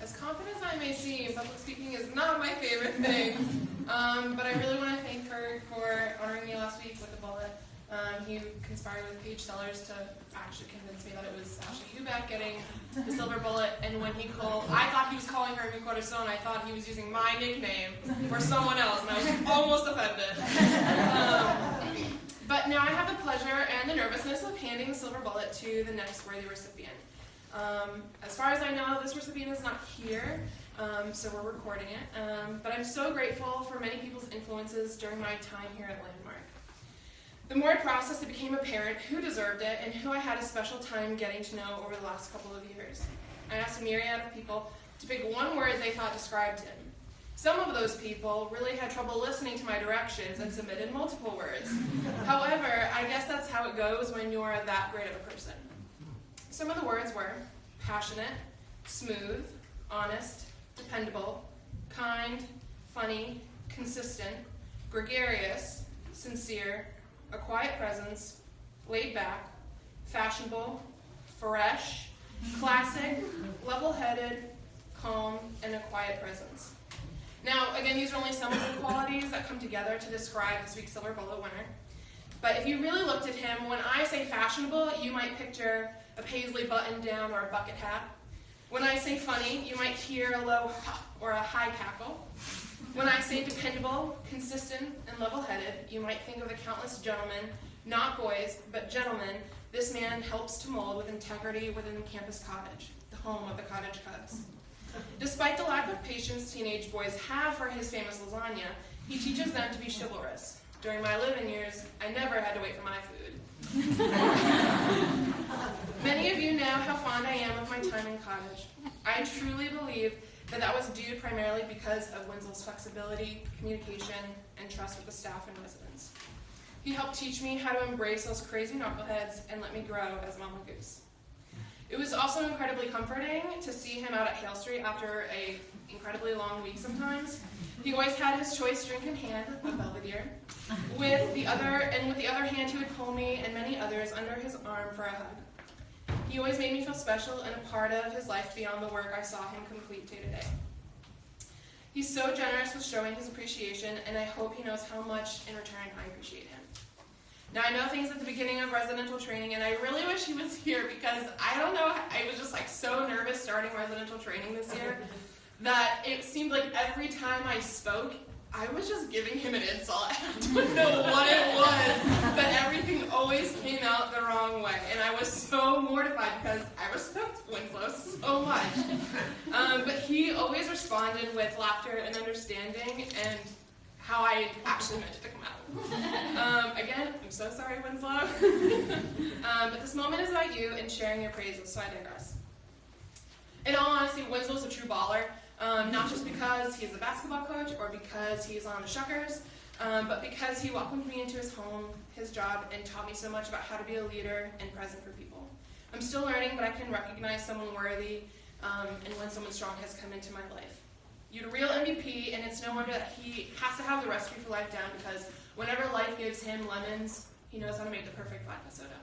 as confident as I may seem, public speaking is not my favorite thing. But I really want to thank Kurt for honoring me last week with a bullet. He conspired with Paige Sellers to actually convince me that it was Ashley Hubeck getting the silver bullet, and when he called, I thought he was calling her Mi Corazon. I thought he was using my nickname for someone else, and I was almost offended. But now I have the pleasure and the nervousness of handing the silver bullet to the next worthy recipient. As far as I know, this recipient is not here, so we're recording it. But I'm so grateful for many people's influences during my time here at Landmark. The more I processed, it became apparent who deserved it and who I had a special time getting to know over the last couple of years. I asked a myriad of people to pick one word they thought described him. Some of those people really had trouble listening to my directions and submitted multiple words. However, I guess that's how it goes when you're that great of a person. Some of the words were passionate, smooth, honest, dependable, kind, funny, consistent, gregarious, sincere, a quiet presence, laid back, fashionable, fresh, classic, level-headed, calm, and a quiet presence. Now, again, these are only some of the qualities that come together to describe this week's Silver Bullet winner. But if you really looked at him, when I say fashionable, you might picture a paisley button-down or a bucket hat. When I say funny, you might hear a low ha or a high cackle. When I say dependable, consistent, and level-headed, you might think of the countless gentlemen, not boys, but gentlemen, this man helps to mold with integrity within Campus Cottage, the home of the Cottage Cubs. Despite the lack of patience teenage boys have for his famous lasagna, he teaches them to be chivalrous. During my live-in years, I never had to wait for my food. Many of you know how fond I am of my time in Cottage. I truly believe that was due primarily because of Winslow's flexibility, communication, and trust with the staff and residents. He helped teach me how to embrace those crazy knuckleheads and let me grow as Mama Goose. It was also incredibly comforting to see him out at Hale Street after an incredibly long week sometimes. He always had his choice drink in hand, a Belvedere. With the other hand, he would pull me and many others under his arm for a hug. He always made me feel special and a part of his life beyond the work I saw him complete day to day. He's so generous with showing his appreciation, and I hope he knows how much in return I appreciate him. Now, I know things at the beginning of residential training, and I really wish he was here because I don't know, I was just so nervous starting residential training this year that it seemed like every time I spoke, I was just giving him an insult. I don't know what it was, but everything always came out the wrong way. And I was so mortified because I respect Winslow so much. But he always responded with laughter and understanding and how I actually meant it to come out. Again, I'm so sorry, Winslow. But this moment is about you and sharing your praises, so I digress. In all honesty, Winslow's a true baller. Not just because he's a basketball coach or because he's on the Shuckers, but because he welcomed me into his home, his job, and taught me so much about how to be a leader and present for people. I'm still learning, but I can recognize someone worthy and when someone strong has come into my life. You're a real MVP, and it's no wonder that he has to have the recipe for life down because whenever life gives him lemons, he knows how to make the perfect vodka soda.